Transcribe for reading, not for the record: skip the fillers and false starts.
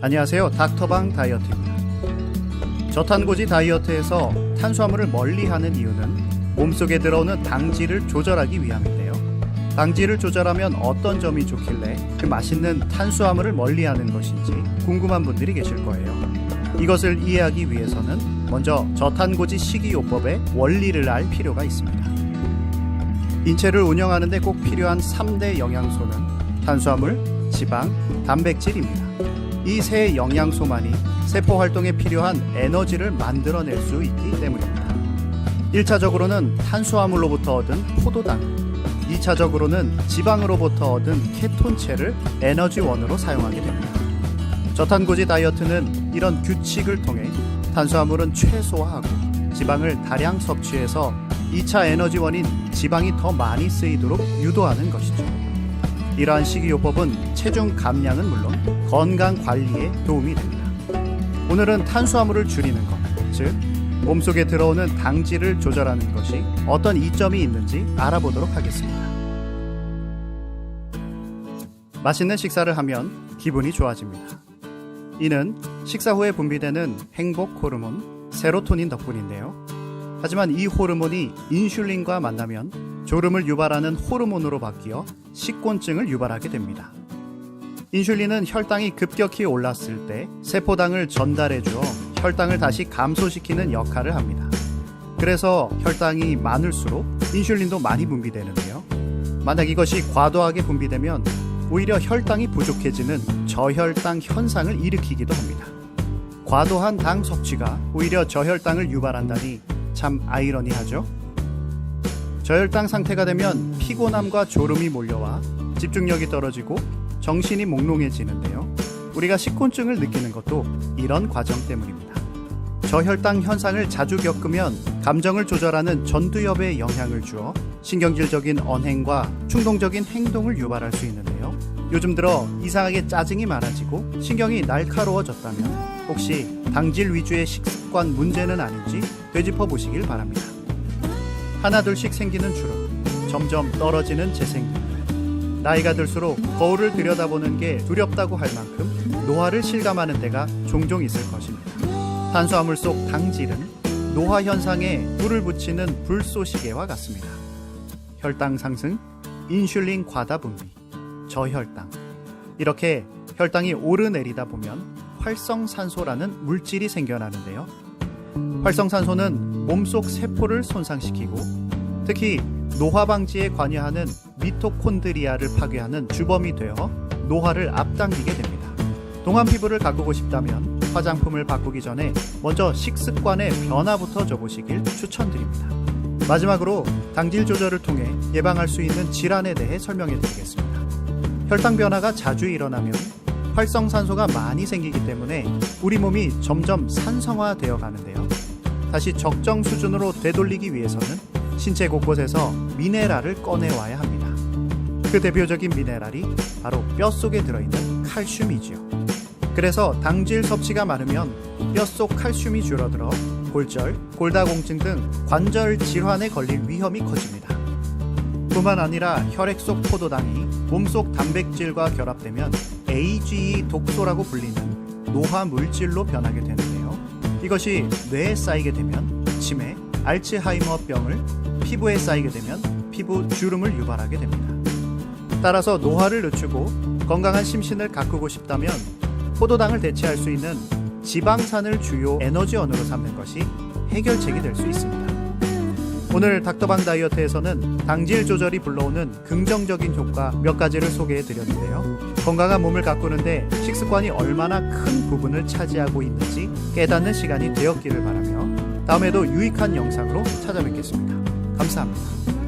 안녕하세요. 닥터방 다이어트입니다. 저탄고지 다이어트에서 탄수화물을 멀리하는 이유는 몸속에 들어오는 당질을 조절하기 위함인데요. 당질을 조절하면 어떤 점이 좋길래 그 맛있는 탄수화물을 멀리하는 것인지 궁금한 분들이 계실 거예요. 이것을 이해하기 위해서는 먼저 저탄고지 식이요법의 원리를 알 필요가 있습니다. 인체를 운영하는 데 꼭 필요한 3대 영양소는 탄수화물, 지방, 단백질입니다. 이 세 영양소만이 세포 활동에 필요한 에너지를 만들어낼 수 있기 때문입니다. 1차적으로는 탄수화물로부터 얻은 포도당, 2차적으로는 지방으로부터 얻은 케톤체를 에너지원으로 사용하게 됩니다. 저탄고지 다이어트는 이런 규칙을 통해 탄수화물은 최소화하고 지방을 다량 섭취해서 2차 에너지원인 지방이 더 많이 쓰이도록 유도하는 것이죠. 이러한 식이요법은 체중 감량은 물론 건강 관리에 도움이 됩니다. 오늘은 탄수화물을 줄이는 것, 즉 몸속에 들어오는 당질을 조절하는 것이 어떤 이점이 있는지 알아보도록 하겠습니다. 맛있는 식사를 하면 기분이 좋아집니다. 이는 식사 후에 분비되는 행복 호르몬 세로토닌 덕분인데요. 하지만 이 호르몬이 인슐린과 만나면 졸음을 유발하는 호르몬으로 바뀌어 식곤증을 유발하게 됩니다. 인슐린은 혈당이 급격히 올랐을 때 세포당을 전달해 주어 혈당을 다시 감소시키는 역할을 합니다. 그래서 혈당이 많을수록 인슐린도 많이 분비되는데요. 만약 이것이 과도하게 분비되면 오히려 혈당이 부족해지는 저혈당 현상을 일으키기도 합니다. 과도한 당 섭취가 오히려 저혈당을 유발한다니 참 아이러니하죠? 저혈당 상태가 되면 피곤함과 졸음이 몰려와 집중력이 떨어지고 정신이 몽롱해지는데요. 우리가 식곤증을 느끼는 것도 이런 과정 때문입니다. 저혈당 현상을 자주 겪으면 감정을 조절하는 전두엽에 영향을 주어 신경질적인 언행과 충동적인 행동을 유발할 수 있는데요. 요즘 들어 이상하게 짜증이 많아지고 신경이 날카로워졌다면 혹시 당질 위주의 식습관 문제는 아닌지 되짚어 보시길 바랍니다. 하나둘씩 생기는 주름, 점점 떨어지는 재생률. 나이가 들수록 거울을 들여다보는 게 두렵다고 할 만큼 노화를 실감하는 때가 종종 있을 것입니다. 탄수화물 속 당질은 노화 현상에 불을 붙이는 불쏘시개와 같습니다. 혈당 상승, 인슐린 과다 분비, 저혈당. 이렇게 혈당이 오르내리다 보면 활성산소라는 물질이 생겨나는데요. 활성산소는 몸속 세포를 손상시키고 특히 노화 방지에 관여하는 미토콘드리아를 파괴하는 주범이 되어 노화를 앞당기게 됩니다. 동안 피부를 가꾸고 싶다면 화장품을 바꾸기 전에 먼저 식습관의 변화부터 줘보시길 추천드립니다. 마지막으로 당질 조절을 통해 예방할 수 있는 질환에 대해 설명해 드리겠습니다. 혈당 변화가 자주 일어나면 활성산소가 많이 생기기 때문에 우리 몸이 점점 산성화되어 가는데요. 다시 적정 수준으로 되돌리기 위해서는 신체 곳곳에서 미네랄을 꺼내와야 합니다. 그 대표적인 미네랄이 바로 뼛속에 들어있는 칼슘이지요. 그래서 당질 섭취가 많으면 뼛속 칼슘이 줄어들어 골절, 골다공증 등 관절 질환에 걸릴 위험이 커집니다. 뿐만 아니라 혈액 속 포도당이 몸속 단백질과 결합되면 AGE 독소라고 불리는 노화 물질로 변하게 되는데요. 이것이 뇌에 쌓이게 되면 치매, 알츠하이머병을, 피부에 쌓이게 되면 피부 주름을 유발하게 됩니다. 따라서 노화를 늦추고 건강한 심신을 가꾸고 싶다면 포도당을 대체할 수 있는 지방산을 주요 에너지원으로 삼는 것이 해결책이 될 수 있습니다. 오늘 닥터방 다이어트에서는 당질 조절이 불러오는 긍정적인 효과 몇 가지를 소개해 드렸는데요. 건강한 몸을 가꾸는데 식습관이 얼마나 큰 부분을 차지하고 있는지 깨닫는 시간이 되었기를 바라며 다음에도 유익한 영상으로 찾아뵙겠습니다. 감사합니다.